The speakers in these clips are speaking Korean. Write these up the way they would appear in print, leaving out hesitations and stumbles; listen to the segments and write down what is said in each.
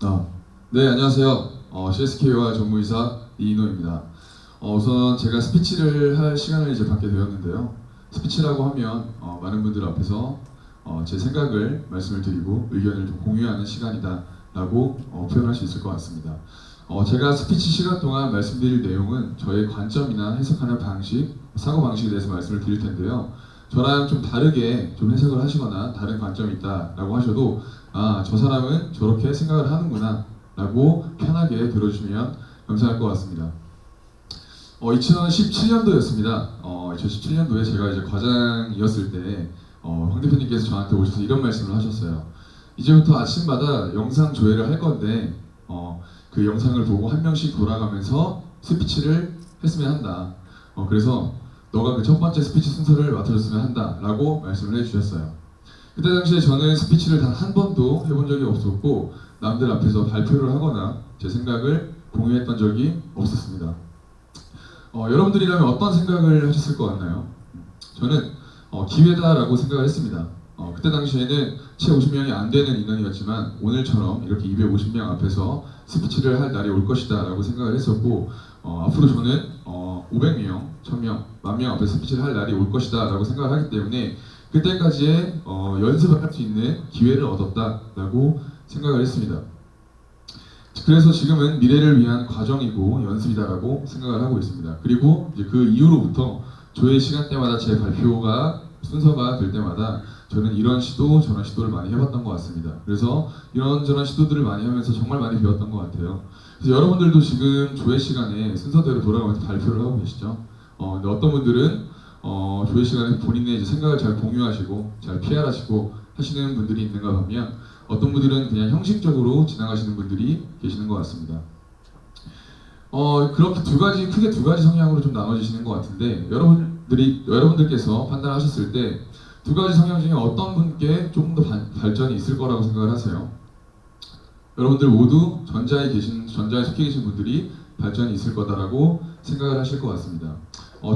아, 네, 안녕하세요. CSK와 정무이사 이인호입니다. 우선 제가 스피치를 할 시간을 이제 받게 되었는데요. 스피치라고 하면 많은 분들 앞에서 제 생각을 말씀을 드리고 의견을 좀 공유하는 시간이다라고 표현할 수 있을 것 같습니다. 제가 스피치 시간 동안 말씀드릴 내용은 저의 관점이나 해석하는 방식, 사고 방식에 대해서 말씀을 드릴 텐데요. 저랑 좀 다르게 좀 해석을 하시거나 다른 관점이 있다라고 하셔도 저 사람은 저렇게 생각을 하는구나 라고 편하게 들어주시면 감사할 것 같습니다. 2017년도였습니다. 2017년도에 제가 이제 과장이었을 때 황 대표님께서 저한테 오셔서 이런 말씀을 하셨어요. 이제부터 아침마다 영상 조회를 할 건데 그 영상을 보고 한 명씩 돌아가면서 스피치를 했으면 한다. 그래서 너가 그 첫 번째 스피치 순서를 맡아줬으면 한다라고 말씀을 해주셨어요. 그때 당시에 저는 스피치를 단 한 번도 해본 적이 없었고 남들 앞에서 발표를 하거나 제 생각을 공유했던 적이 없었습니다. 여러분들이라면 어떤 생각을 하셨을 것 같나요? 저는 기회다라고 생각을 했습니다. 그때 당시에는 채 50명이 안 되는 인원이었지만 오늘처럼 이렇게 250명 앞에서 스피치를 할 날이 올 것이다 라고 생각을 했었고 앞으로 저는 500명, 1000명, 10,000명 앞에서 스피치를 할 날이 올 것이다 라고 생각을 하기 때문에 그때까지의 연습을 할 수 있는 기회를 얻었다라고 생각을 했습니다. 그래서 지금은 미래를 위한 과정이고 연습이다라고 생각을 하고 있습니다. 그리고 이제 그 이후로부터 조회 시간대마다 제 발표가 순서가 될 때마다 저는 이런 시도 저런 시도를 많이 해봤던 것 같습니다. 그래서 이런저런 시도들을 많이 하면서 정말 많이 배웠던 것 같아요. 그래서 여러분들도 지금 조회 시간에 순서대로 돌아가면서 발표를 하고 계시죠. 근데 어떤 분들은 조회 시간에 본인의 이제 생각을 잘 공유하시고 잘 PR하시고 하시는 분들이 있는가 하면 어떤 분들은 그냥 형식적으로 지나가시는 분들이 계시는 것 같습니다. 그렇게 크게 두 가지 성향으로 좀 나눠지시는 것 같은데 여러분들께서 판단하셨을 때 두 가지 성향 중에 어떤 분께 조금 더 발전이 있을 거라고 생각을 하세요? 여러분들 모두 전자에 속해 계신 분들이 발전이 있을 거다라고 생각을 하실 것 같습니다.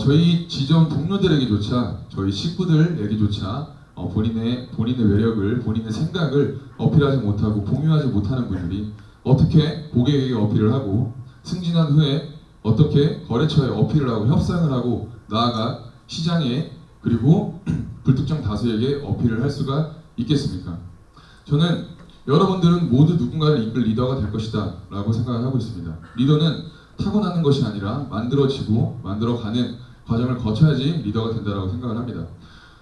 저희 지점 동료들에게조차 저희 식구들에게조차 본인의 매력을 본인의 생각을 어필하지 못하고 공유하지 못하는 분들이 어떻게 고객에게 어필을 하고 승진한 후에 어떻게 거래처에 어필을 하고 협상을 하고 나아가 시장에 그리고 불특정 다수에게 어필을 할 수가 있겠습니까? 저는 여러분들은 모두 누군가를 이끌 리더가 될 것이다 라고 생각을 하고 있습니다. 리더는 타고나는 것이 아니라 만들어지고 만들어가는 과정을 거쳐야지 리더가 된다고 생각을 합니다.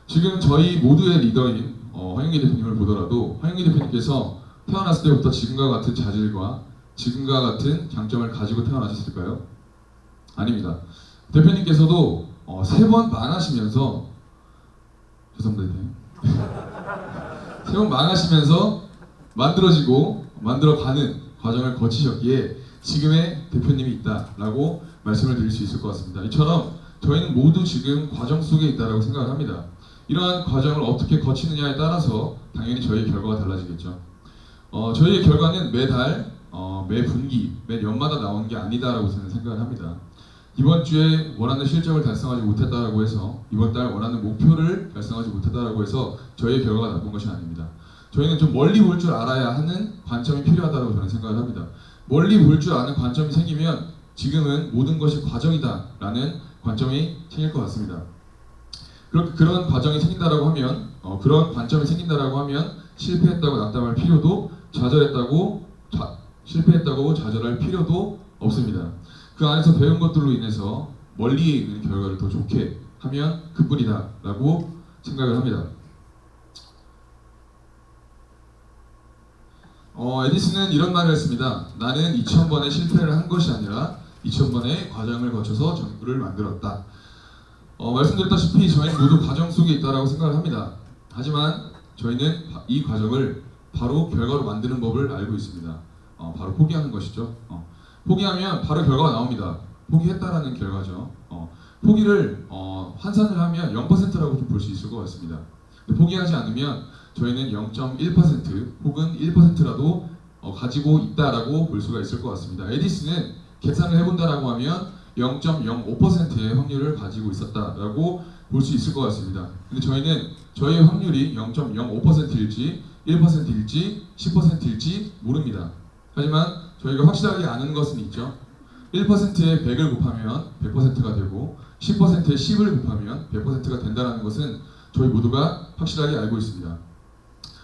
지금 저희 모두의 리더인 황영기 대표님을 보더라도 황영기 대표님께서 태어났을 때부터 지금과 같은 자질과 지금과 같은 장점을 가지고 태어나셨을까요? 아닙니다. 대표님께서도 3번 망하시면서 죄송합니다. 3번 망하시면서 만들어지고 만들어가는 과정을 거치셨기에 지금의 대표님이 있다라고 말씀을 드릴 수 있을 것 같습니다. 이처럼 저희는 모두 지금 과정 속에 있다라고 생각을 합니다. 이러한 과정을 어떻게 거치느냐에 따라서 당연히 저희의 결과가 달라지겠죠. 저희의 결과는 매달, 매 분기, 매 연마다 나오는 게 아니다라고 저는 생각을 합니다. 이번 주에 원하는 실적을 달성하지 못했다라고 해서 이번 달 원하는 목표를 달성하지 못했다라고 해서 저희의 결과가 나쁜 것이 아닙니다. 저희는 좀 멀리 볼 줄 알아야 하는 관점이 필요하다고 저는 생각을 합니다. 멀리 볼 줄 아는 관점이 생기면 지금은 모든 것이 과정이다라는 관점이 생길 것 같습니다. 그런 과정이 생긴다라고 하면 그런 관점이 생긴다라고 하면 실패했다고 낙담할 필요도 실패했다고 좌절할 필요도 없습니다. 그 안에서 배운 것들로 인해서 멀리에 있는 결과를 더 좋게 하면 그뿐이다라고 생각을 합니다. 에디슨은 이런 말을 했습니다. 나는 2000번의 실패를 한 것이 아니라 2000번의 과정을 거쳐서 전구를 만들었다. 말씀드렸다시피 저희는 모두 과정 속에 있다고 생각을 합니다. 하지만 저희는 이 과정을 바로 결과로 만드는 법을 알고 있습니다. 바로 포기하는 것이죠. 포기하면 바로 결과가 나옵니다. 포기했다라는 결과죠. 포기를 환산을 하면 0%라고 좀 볼 수 있을 것 같습니다. 포기하지 않으면 저희는 0.1% 혹은 1%라도 가지고 있다라고 볼 수가 있을 것 같습니다. 에디슨은 계산을 해본다라고 하면 0.05%의 확률을 가지고 있었다라고 볼 수 있을 것 같습니다. 근데 저희는 저희의 확률이 0.05%일지 1%일지 10%일지 모릅니다. 하지만 저희가 확실하게 아는 것은 있죠. 1%에 100을 곱하면 100%가 되고 10%에 10을 곱하면 100%가 된다는 것은 저희 모두가 확실하게 알고 있습니다.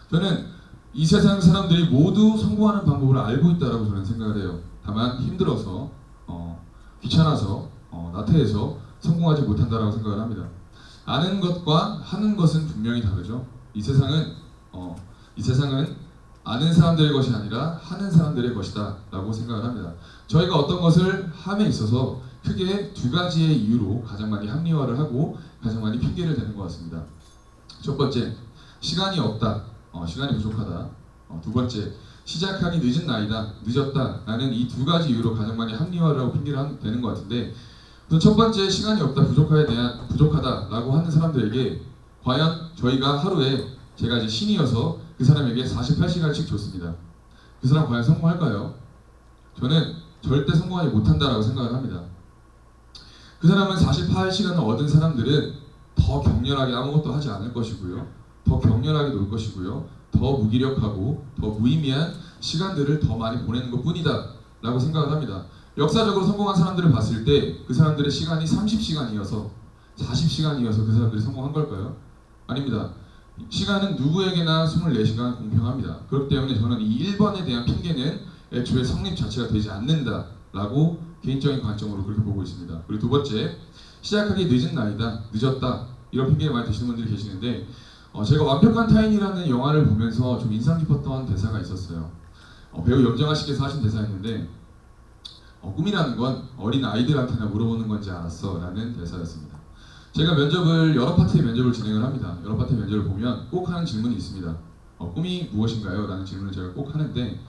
저는 이 세상 사람들이 모두 성공하는 방법을 알고 있다고 저는 생각을 해요. 다만 힘들어서 귀찮아서 나태해서 성공하지 못한다라고 생각을 합니다. 아는 것과 하는 것은 분명히 다르죠. 이 세상은 아는 사람들의 것이 아니라 하는 사람들의 것이다라고 생각을 합니다. 저희가 어떤 것을 함에 있어서 크게 두 가지의 이유로 가장 많이 합리화를 하고 가장 많이 핑계를 대는 것 같습니다. 첫 번째, 시간이 없다, 시간이 부족하다. 두 번째, 시작하기 늦은 나이다, 늦었다. 라는 이 두 가지 이유로 가장 많이 합리화를 하고 핑계를 대는 것 같은데, 우선 첫 번째, 시간이 없다, 부족하다라고 하는 사람들에게 과연 저희가 하루에 제가 이제 신이어서 그 사람에게 48시간씩 줬습니다. 그 사람 과연 성공할까요? 저는 절대 성공하지 못한다라고 생각을 합니다. 그 사람은 48시간을 얻은 사람들은 더 격렬하게 아무것도 하지 않을 것이고요. 더 격렬하게 놀 것이고요. 더 무기력하고 더 무의미한 시간들을 더 많이 보내는 것 뿐이다 라고 생각을 합니다. 역사적으로 성공한 사람들을 봤을 때 그 사람들의 시간이 30시간이어서 40시간이어서 그 사람들이 성공한 걸까요? 아닙니다. 시간은 누구에게나 24시간 공평합니다. 그렇기 때문에 저는 이 1번에 대한 핑계는 애초에 성립 자체가 되지 않는다라고 개인적인 관점으로 그렇게 보고 있습니다. 그리고 두 번째, 시작하기 늦은 나이다, 늦었다 이런 핑계를 많이 드시는 분들이 계시는데 제가 완벽한 타인이라는 영화를 보면서 좀 인상 깊었던 대사가 있었어요. 배우 염정아 씨께서 하신 대사였는데 꿈이라는 건 어린 아이들한테나 물어보는 건지 알았어 라는 대사였습니다. 제가 여러 파트의 면접을 진행을 합니다. 여러 파트의 면접을 보면 꼭 하는 질문이 있습니다. 꿈이 무엇인가요? 라는 질문을 제가 꼭 하는데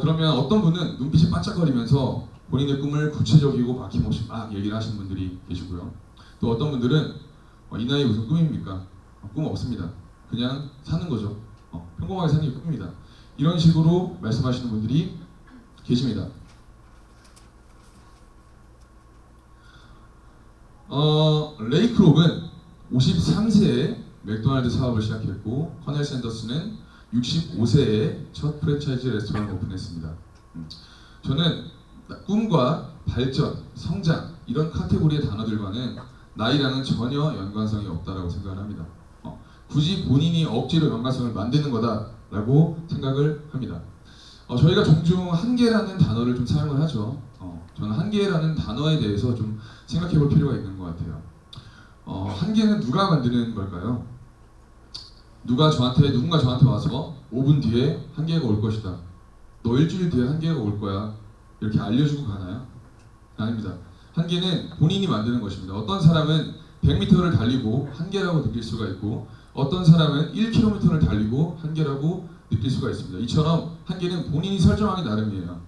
그러면 어떤 분은 눈빛이 반짝거리면서 본인의 꿈을 구체적이고 막힘없이 막 얘기를 하시는 분들이 계시고요. 또 어떤 분들은 이 나이에 무슨 꿈입니까? 꿈 없습니다. 그냥 사는 거죠. 평범하게 사는 게 꿈입니다. 이런 식으로 말씀하시는 분들이 계십니다. 레이 크록은 53세에 맥도날드 사업을 시작했고 커넬 샌더스는 65세에 첫 프랜차이즈 레스토랑을 오픈했습니다. 저는 꿈과 발전, 성장 이런 카테고리의 단어들과는 나이랑은 전혀 연관성이 없다라고 생각을 합니다. 굳이 본인이 억지로 연관성을 만드는 거다라고 생각을 합니다. 저희가 종종 한계라는 단어를 좀 사용을 하죠. 저는 한계라는 단어에 대해서 좀 생각해 볼 필요가 있는 것 같아요. 한계는 누가 만드는 걸까요? 누군가 저한테 와서 5분 뒤에 한계가 올 것이다. 너 일주일 뒤에 한계가 올 거야. 이렇게 알려주고 가나요? 아닙니다. 한계는 본인이 만드는 것입니다. 어떤 사람은 100m를 달리고 한계라고 느낄 수가 있고 어떤 사람은 1km를 달리고 한계라고 느낄 수가 있습니다. 이처럼 한계는 본인이 설정하기 나름이에요.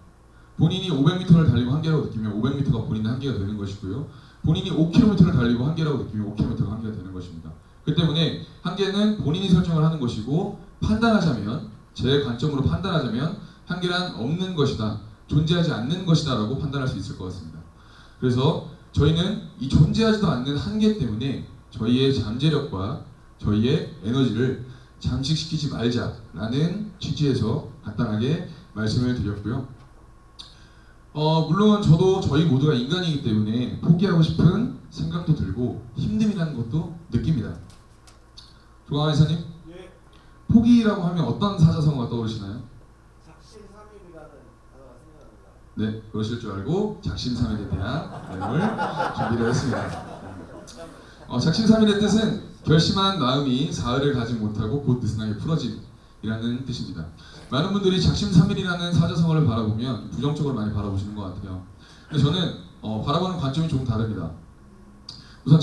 본인이 500m를 달리고 한계라고 느끼면 500m가 본인의 한계가 되는 것이고요. 본인이 5km를 달리고 한계라고 느끼면 5km가 한계가 되는 것입니다. 그 때문에 한계는 본인이 설정을 하는 것이고 제 관점으로 판단하자면 한계란 없는 것이다, 존재하지 않는 것이다 라고 판단할 수 있을 것 같습니다. 그래서 저희는 이 존재하지도 않는 한계 때문에 저희의 잠재력과 저희의 에너지를 잠식시키지 말자라는 취지에서 간단하게 말씀을 드렸고요. 물론 저희 모두가 인간이기 때문에 포기하고 싶은 생각도 들고 힘듦이라는 것도 느낍니다. 조광환 이사님, 예. 포기라고 하면 어떤 사자성어가 떠오르시나요? 작심삼일이라는 단어가 생각납니다. 네, 그러실 줄 알고 작심삼일에 대한 내용을 준비를 했습니다. 작심삼일의 뜻은 결심한 마음이 사흘을 가지 못하고 곧 느슨하게 풀어짐이라는 뜻입니다. 많은 분들이 작심삼일이라는 사자성어를 바라보면 부정적으로 많이 바라보시는 것 같아요. 근데 저는 바라보는 관점이 조금 다릅니다. 우선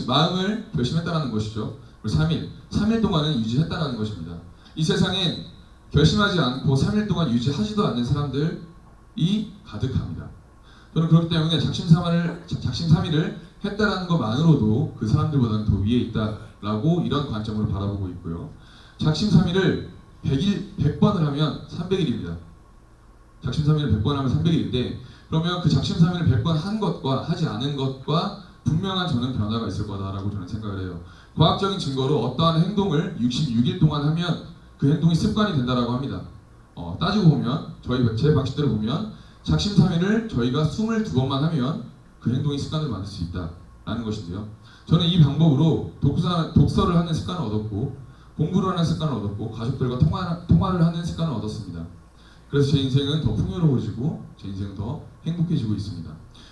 마음을 결심했다는 것이죠. 그리고 3일 동안은 유지했다는 것입니다. 이 세상엔 결심하지 않고 3일 동안 유지하지도 않는 사람들이 가득합니다. 저는 그렇기 때문에 작심삼일을 했다라는 것만으로도 그 사람들보다는 더 위에 있다라고 이런 관점으로 바라보고 있고요. 작심삼일을 100번을 하면 300일입니다. 작심삼일을 100번 하면 300일인데 그러면 그 작심삼일을 100번 한 것과 하지 않은 것과 분명한 저는 변화가 있을 거다라고 저는 생각을 해요. 과학적인 증거로 어떠한 행동을 66일 동안 하면 그 행동이 습관이 된다라고 합니다. 따지고 보면 제 방식대로 보면 작심삼일을 저희가 22번만 하면 그 행동이 습관을 만들 수 있다라는 것인데요. 저는 이 방법으로 독서를 하는 습관을 얻었고 공부를 하는 습관을 얻었고 가족들과 통화를 하는 습관을 얻었습니다. 그래서 제 인생은 더 풍요로워지고 제 인생은 더 행복해지고 있습니다.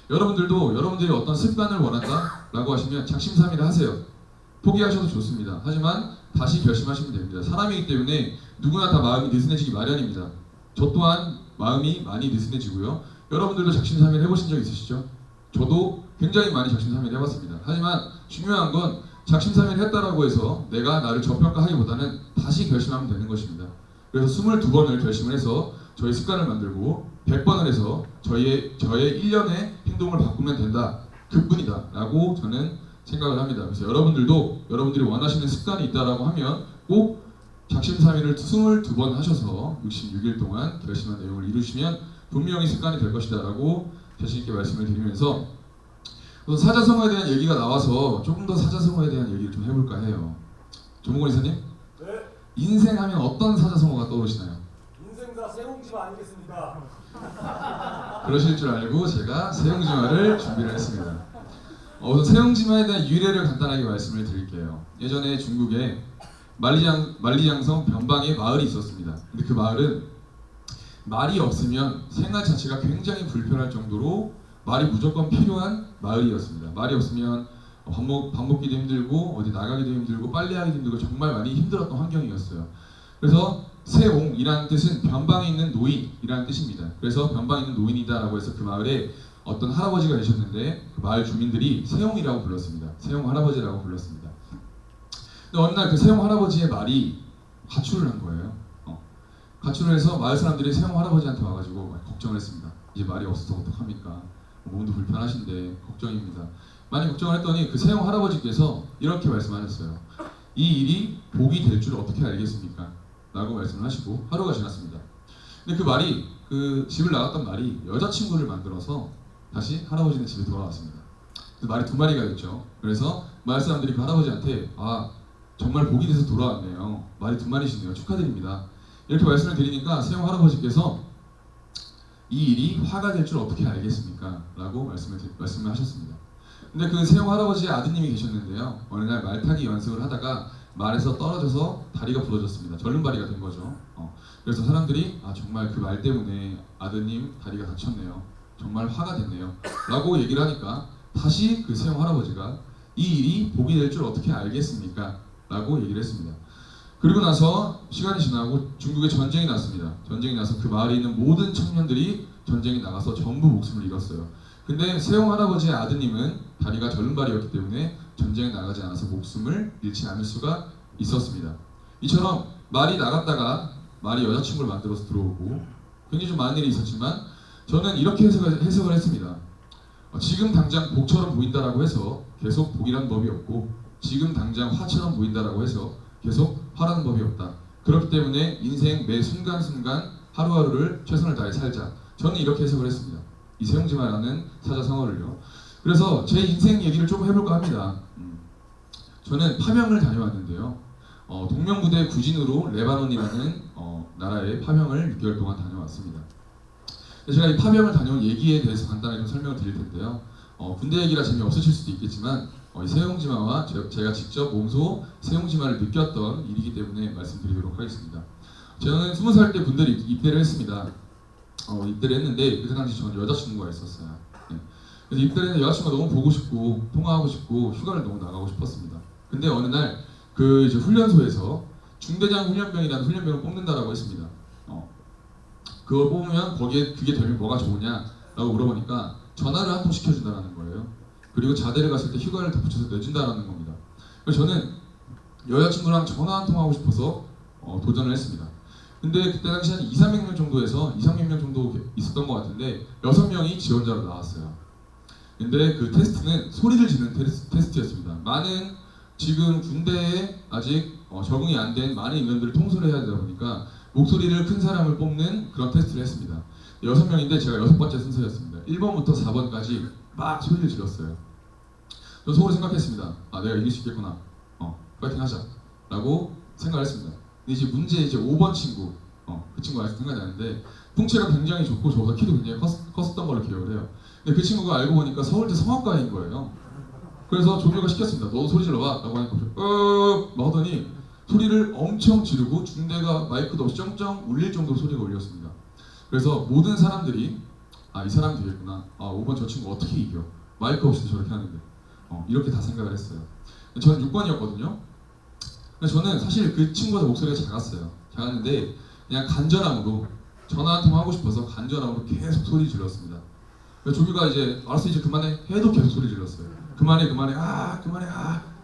여러분들도 여러분들이 어떤 습관을 원한다라고 하시면 작심삼일을 하세요. 포기하셔도 좋습니다. 하지만 다시 결심하시면 됩니다. 사람이기 때문에 누구나 다 마음이 느슨해지기 마련입니다. 저 또한 마음이 많이 느슨해지고요. 여러분들도 작심삼일 해보신 적 있으시죠? 저도 굉장히 많이 작심삼일 해봤습니다. 하지만 중요한 건 작심삼일 했다라고 해서 내가 나를 저평가하기보다는 다시 결심하면 되는 것입니다. 그래서 22번을 결심을 해서 저희 습관을 만들고 100번을 해서 저의 일련의 행동을 바꾸면 된다. 그뿐이다 라고 저는 생각을 합니다. 그래서 여러분들도 여러분들이 원하시는 습관이 있다라고 하면 꼭 작심삼일을 22번 하셔서 66일 동안 결심한 내용을 이루시면 분명히 습관이 될 것이다 라고 자신 있게 말씀을 드리면서 사자성어에 대한 얘기가 나와서 조금 더 사자성어에 대한 얘기를 좀 해볼까 해요. 조문권 이사님? 네. 인생 하면 어떤 사자성어가 떠오르시나요? 인생사 세홍지마 아니겠습니까? 그러실 줄 알고 제가 세용지마를 준비를 했습니다. 우선 세용지마에 대한 유래를 간단하게 말씀을 드릴게요. 예전에 중국에 만리장성 변방에 마을이 있었습니다. 근데 그 마을은 말이 없으면 생활 자체가 굉장히 불편할 정도로 말이 무조건 필요한 마을이었습니다. 말이 없으면 밥 먹기도 힘들고 어디 나가기도 힘들고 빨래하기도 힘들고 정말 많이 힘들었던 환경이었어요. 그래서 세옹이라는 뜻은 변방에 있는 노인이라는 뜻입니다. 그래서 변방에 있는 노인이다라고 해서 그 마을에 어떤 할아버지가 계셨는데 그 마을 주민들이 세옹이라고 불렀습니다. 세옹 할아버지라고 불렀습니다. 근데 어느 날 그 세옹 할아버지의 말이 가출을 한 거예요. 가출을 해서 마을 사람들이 세옹 할아버지한테 와가지고 많이 걱정을 했습니다. 이제 말이 없어서 어떡합니까? 몸도 불편하신데 걱정입니다. 많이 걱정을 했더니 그 세옹 할아버지께서 이렇게 말씀하셨어요. 이 일이 복이 될 줄 어떻게 알겠습니까? 라고 말씀을 하시고 하루가 지났습니다. 근데 그 말이 그 집을 나갔던 말이 여자친구를 만들어서 다시 할아버지네 집에 돌아왔습니다. 그 말이 두 마리가 됐죠. 그래서 마을 사람들이 그 할아버지한테 정말 복이 돼서 돌아왔네요. 말이 두 마리시네요. 축하드립니다. 이렇게 말씀을 드리니까 세옹 할아버지께서 이 일이 화가 될 줄 어떻게 알겠습니까? 라고 말씀을 하셨습니다. 근데 그 세옹 할아버지의 아드님이 계셨는데요. 어느 날 말타기 연습을 하다가 말에서 떨어져서 다리가 부러졌습니다. 절름발이가 된 거죠. 그래서 사람들이 정말 그 말 때문에 아드님 다리가 다쳤네요. 정말 화가 됐네요. 라고 얘기를 하니까 다시 그 세옹 할아버지가 이 일이 복이 될 줄 어떻게 알겠습니까? 라고 얘기를 했습니다. 그리고 나서 시간이 지나고 중국에 전쟁이 났습니다. 전쟁이 나서 그 마을에 있는 모든 청년들이 전쟁에 나가서 전부 목숨을 잃었어요. 근데 세옹 할아버지의 아드님은 다리가 절름발이었기 때문에 전쟁에 나가지 않아서 목숨을 잃지 않을 수가 있었습니다. 이처럼 말이 나갔다가 말이 여자친구를 만들어서 들어오고 굉장히 좀 많은 일이 있었지만 저는 이렇게 해석을 했습니다. 지금 당장 복처럼 보인다라고 해서 계속 복이라는 법이 없고 지금 당장 화처럼 보인다라고 해서 계속 화라는 법이 없다. 그렇기 때문에 인생 매 순간순간 하루하루를 최선을 다해 살자. 저는 이렇게 해석을 했습니다. 이 세용지마라는 사자성어를요. 그래서 제 인생 얘기를 조금 해볼까 합니다. 저는 파병을 다녀왔는데요. 동명부대 구진으로 레바논이라는 나라에 파병을 6개월 동안 다녀왔습니다. 제가 이 파병을 다녀온 얘기에 대해서 간단하게 좀 설명을 드릴 텐데요. 군대 얘기라 재미없으실 수도 있겠지만 이 세용지마와 제가 직접 몸소 세용지마를 느꼈던 일이기 때문에 말씀드리도록 하겠습니다. 저는 20살 때 군대를 입대를 했습니다. 입대를 했는데 그때 당시 저는 여자친구가 있었어요. 네. 그래서 입대를 했는데 여자친구가 너무 보고 싶고 통화하고 싶고 휴가를 너무 나가고 싶었습니다. 근데 어느 날 그 이제 훈련소에서 중대장 훈련병이라는 훈련병을 뽑는다라고 했습니다. 그걸 뽑으면 거기에 그게 되면 뭐가 좋으냐라고 물어보니까 전화를 한 통 시켜준다라는 거예요. 그리고 자대를 갔을 때 휴가를 덧붙여서 내준다라는 겁니다. 그래서 저는 여자친구랑 전화 한 통 하고 싶어서 도전을 했습니다. 근데 그때 당시 한 200~300명 정도에서 200~300명 정도 있었던 것 같은데 6명이 지원자로 나왔어요. 근데 그 테스트는 소리를 지르는 테스트였습니다. 많은 지금 군대에 아직 적응이 안 된 많은 인원들을 통솔해야 되다 보니까 목소리를 큰 사람을 뽑는 그런 테스트를 했습니다. 6명인데 제가 6번째 순서였습니다. 1번부터 4번까지 막 소리를 질렀어요. 저 속으로 생각했습니다. 내가 이길 수 있겠구나. 파이팅 하자. 라고 생각을 했습니다. 근데 이제 문제 5번 친구. 그 친구가 아직 생각이 나는데 풍채가 굉장히 좋고 저보다 키도 굉장히 컸었던 걸로 기억을 해요. 근데 그 친구가 알고 보니까 서울대 성악가인 거예요. 그래서 조교가 시켰습니다. 너도 소리 질러봐 라고 하니까 막 하더니 소리를 엄청 지르고 중대가 마이크도 없이 쩡쩡 울릴 정도로 소리가 울렸습니다. 그래서 모든 사람들이 이 사람이 되겠구나. 5번 저 친구 어떻게 이겨? 마이크 없이도 저렇게 하는데 이렇게 다 생각을 했어요. 저는 6번이었거든요. 저는 사실 그 친구보다 목소리가 작았어요. 작았는데 그냥 간절함으로 전화 한 통 하고 싶어서 간절함으로 계속 소리 질렀습니다. 조교가 이제 알았어 이제 그만해 해도 계속 소리 질렀어요. 그만해 그만해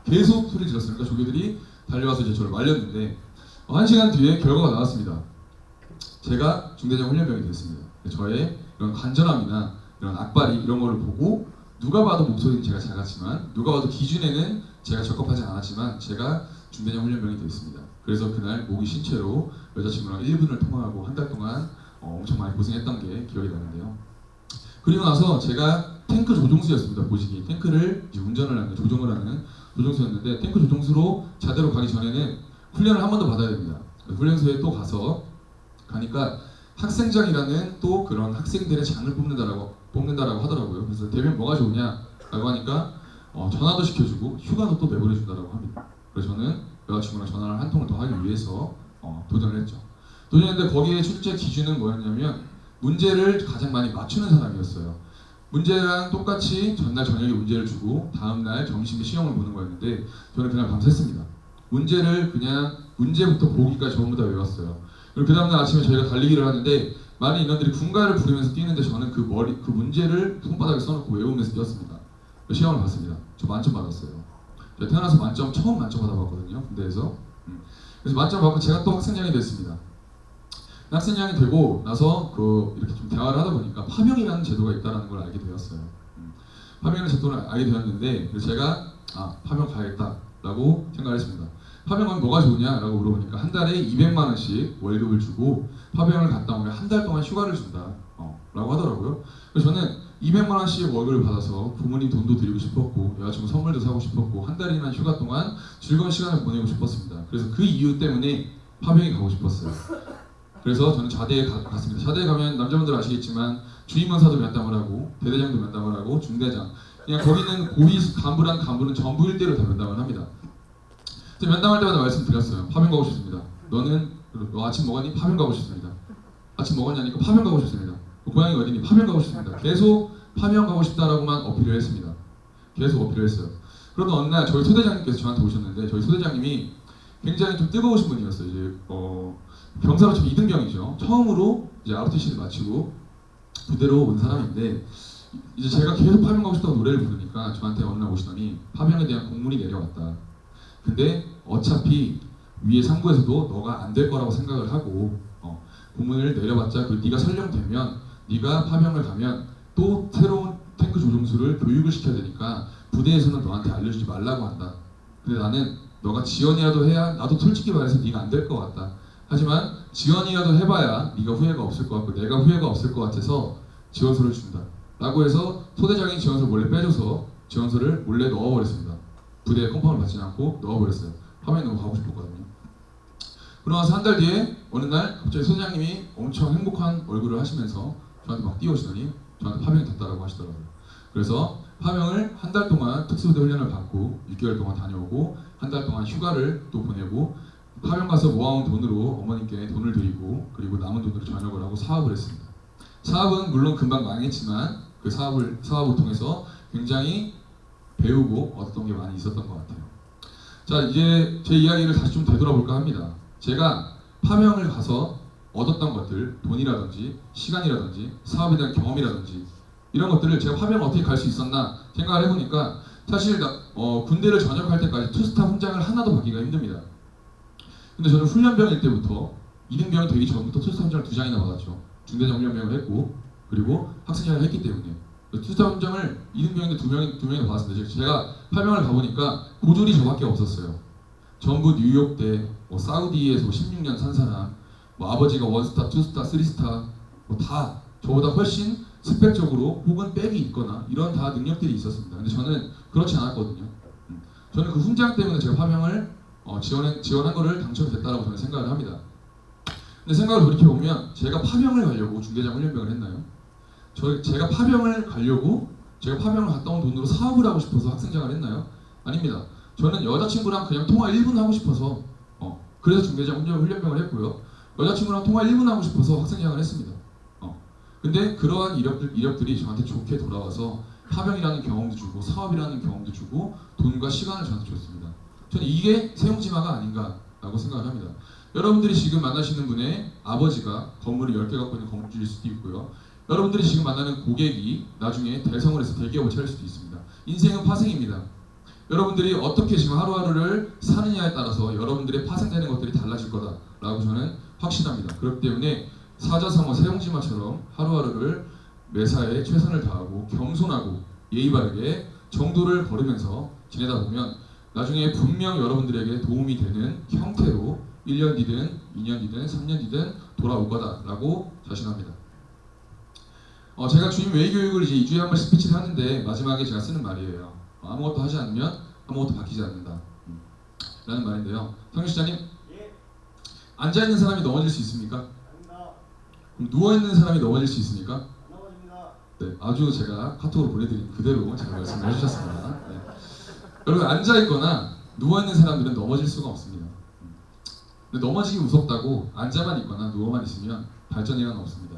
계속 소리 질렀어요. 그러니까 조교들이 달려와서 이제 저를 말렸는데 1시간 뒤에 결과가 나왔습니다. 제가 중대장 훈련병이 됐습니다. 저의 이런 간절함이나 이런 악발이 이런 거를 보고 누가 봐도 목소리는 제가 작았지만 누가 봐도 기준에는 제가 적합하지 않았지만 제가 중대장 훈련병이 됐습니다. 그래서 그날 목이 쉰 채로 여자친구랑 1분을 통화하고 한 달 동안 엄청 많이 고생했던 게 기억이 나는데요. 그리고 나서 제가 탱크 조종수였습니다. 보직이 탱크를 이제 운전을 하는 조종을 하는 조종수였는데 탱크 조종수로 자대로 가기 전에는 훈련을 한 번 더 받아야 됩니다. 훈련소에 또 가니까 학생장이라는 또 그런 학생들의 장을 뽑는다라고 하더라고요. 그래서 되면 뭐가 좋으냐라고 하니까 전화도 시켜주고 휴가도 또 내보내준다라고 합니다. 그래서 저는 여자친구랑 전화를 한 통을 더 하기 위해서 도전을 했죠. 도전했는데 거기에 출제 기준은 뭐였냐면 문제를 가장 많이 맞추는 사람이었어요. 문제랑 똑같이 전날 저녁에 문제를 주고 다음날 점심에 시험을 보는 거였는데 저는 그날 밤샜습니다. 문제를 그냥 문제부터 보기까지 전부 다 외웠어요. 그리고 그 다음날 아침에 저희가 달리기를 하는데 많은 인원들이 군가를 부르면서 뛰는데 저는 그 문제를 손바닥에 써놓고 외우면서 뛰었습니다. 시험을 봤습니다. 저 만점 받았어요. 제가 태어나서 처음 만점 받아봤거든요. 군대에서. 그래서 만점 받고 제가 또 학생장이 됐습니다. 학생장이 되고 나서 이렇게 좀 대화를 하다 보니까 파병이라는 제도가 있다는 걸 알게 되었어요. 파병이라는 제도를 알게 되었는데 그래서 제가 파병 가야겠다라고 생각을 했습니다. 파병하면 뭐가 좋으냐라고 물어보니까 한 달에 200만 원씩 월급을 주고 파병을 갔다 오면 한 달 동안 휴가를 준다 라고 하더라고요. 그래서 저는 200만 원씩 월급을 받아서 부모님 돈도 드리고 싶었고 여자친구 선물도 사고 싶었고 한 달이나 휴가 동안 즐거운 시간을 보내고 싶었습니다. 그래서 그 이유 때문에 파병에 가고 싶었어요. 그래서 저는 자대에 갔습니다. 자대에 가면 남자분들 아시겠지만 주임원사도 면담을 하고 대대장도 면담을 하고 중대장 그냥 거기는 고위 간부는 전부 일대로 다 면담을 합니다. 제가 면담할 때마다 말씀드렸어요. 파병 가고 싶습니다. 너 아침 먹었니? 파병 가고 싶습니다. 아침 먹었냐니까 파병 가고 싶습니다. 고향이 어디니? 파병 가고 싶습니다. 계속 파병 가고 싶다라고만 어필을 했습니다. 계속 어필을 했어요. 그러던 어느 날 저희 소대장님께서 저한테 오셨는데 저희 소대장님이 굉장히 좀 뜨거우신 분이었어요. 이제 병사로 지금 2등병이죠. 처음으로 이제 ROTC를 마치고 부대로 온 사람인데 이제 제가 계속 파병 가고 싶다고 노래를 부르니까 저한테 어느 날 오시더니 파병에 대한 공문이 내려왔다. 근데 어차피 위에 상부에서도 너가 안 될 거라고 생각을 하고 공문을 내려봤자 네가 설령되면 네가 파병을 가면 또 새로운 탱크 조종수를 교육을 시켜야 되니까 부대에서는 너한테 알려주지 말라고 한다. 근데 나는 너가 지원이라도 해야 나도 솔직히 말해서 네가 안 될 것 같다. 하지만 지원이라도 해봐야 네가 후회가 없을 것 같고 내가 후회가 없을 것 같아서 지원서를 준다. 라고 해서 소대장이 지원서 몰래 빼줘서 지원서를 몰래 넣어버렸습니다. 부대에 컴파운을 받지 않고 넣어버렸어요. 파병에 너무 가고 싶었거든요. 그러고 나서 한 달 뒤에 어느 날 갑자기 소대장님이 엄청 행복한 얼굴을 하시면서 저한테 막 뛰어오시더니 저한테 파병이 됐다라고 하시더라고요. 그래서 파병을 한 달 동안 특수부대 훈련을 받고 6개월 동안 다녀오고 한 달 동안 휴가를 또 보내고 파병 가서 모아온 돈으로 어머님께 돈을 드리고 그리고 남은 돈으로 전역을 하고 사업을 했습니다. 사업은 물론 금방 망했지만 그 사업을 통해서 굉장히 배우고 얻었던 게 많이 있었던 것 같아요. 자, 이제 제 이야기를 다시 좀 되돌아볼까 합니다. 제가 파병을 가서 얻었던 것들, 돈이라든지 시간이라든지 사업에 대한 경험이라든지 이런 것들을 제가 파병을 어떻게 갈 수 있었나 생각을 해보니까 사실 군대를 전역할 때까지 투스타 훈장을 하나도 받기가 힘듭니다. 근데 저는 훈련병일 때부터 2등병이 되기 전부터 투스타 훈장을 2장이나 받았죠. 중대장 훈련병을 했고 그리고 학생장을 했기 때문에 투스타 훈장을 2등병인데 2명이나 받았습니다. 제가 파병을 가보니까 고졸이 저밖에 없었어요. 전부 뉴욕대, 사우디에서 16년 산 사람, 아버지가 원스타, 투스타, 쓰리스타 다 저보다 훨씬 스펙적으로 혹은 백이 있거나 이런 다 능력들이 있었습니다. 근데 저는 그렇지 않았거든요. 저는 그 훈장 때문에 제가 파병을 지원한 거를 당첨이 됐다라고 저는 생각을 합니다. 근데 생각을 돌이켜보면 제가 파병을 가려고 중대장 훈련병을 했나요? 제가 파병을 가려고 제가 파병을 갔다 온 돈으로 사업을 하고 싶어서 학생장을 했나요? 아닙니다. 저는 여자친구랑 그냥 통화 1분 하고 싶어서 그래서 중대장 훈련병을 했고요. 여자친구랑 통화 1분 하고 싶어서 학생장을 했습니다. 근데 그러한 이력들이 저한테 좋게 돌아와서 파병이라는 경험도 주고 사업이라는 경험도 주고 돈과 시간을 저한테 줬습니다. 저는 이게 세용지마가 아닌가라고 생각을 합니다. 여러분들이 지금 만나시는 분의 아버지가 건물을 10개 갖고 있는 건물주일 수도 있고요. 여러분들이 지금 만나는 고객이 나중에 대성을 해서 대기업을 차릴 수도 있습니다. 인생은 파생입니다. 여러분들이 어떻게 지금 하루하루를 사느냐에 따라서 여러분들의 파생되는 것들이 달라질 거다라고 저는 확신합니다. 그렇기 때문에 사자성어 세용지마처럼 하루하루를 매사에 최선을 다하고 겸손하고 예의 바르게 정도를 걸으면서 지내다 보면 나중에 분명 여러분들에게 도움이 되는 형태로 1년 뒤든 2년 뒤든 3년 뒤든 돌아올 거다라고 자신합니다. 제가 주임 외교육을 이제 2주에 한 번 스피치를 하는데 마지막에 제가 쓰는 말이에요. 아무것도 하지 않으면 아무것도 바뀌지 않는다 라는 말인데요. 성규시장님, 예. 앉아있는 사람이 넘어질 수 있습니까? 아닙니다. 그럼 누워있는 사람이 넘어질 수 있습니까? 안 넘어집니다. 네, 아주 제가 카톡으로 보내드린 그대로 잘 말씀을 해주셨습니다. 네. 여러분, 앉아있거나 누워있는 사람들은 넘어질 수가 없습니다. 근데 넘어지기 무섭다고 앉아만 있거나 누워만 있으면 발전이란 없습니다.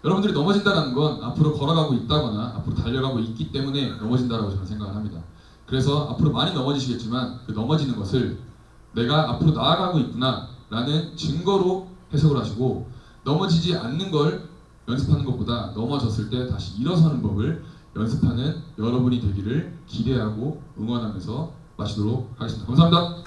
여러분들이 넘어진다는 건 앞으로 걸어가고 있다거나 앞으로 달려가고 있기 때문에 넘어진다라고 저는 생각을 합니다. 그래서 앞으로 많이 넘어지시겠지만 그 넘어지는 것을 내가 앞으로 나아가고 있구나 라는 증거로 해석을 하시고, 넘어지지 않는 걸 연습하는 것보다 넘어졌을 때 다시 일어서는 법을 연습하는 여러분이 되기를 기대하고 응원하면서 마치도록 하겠습니다. 감사합니다.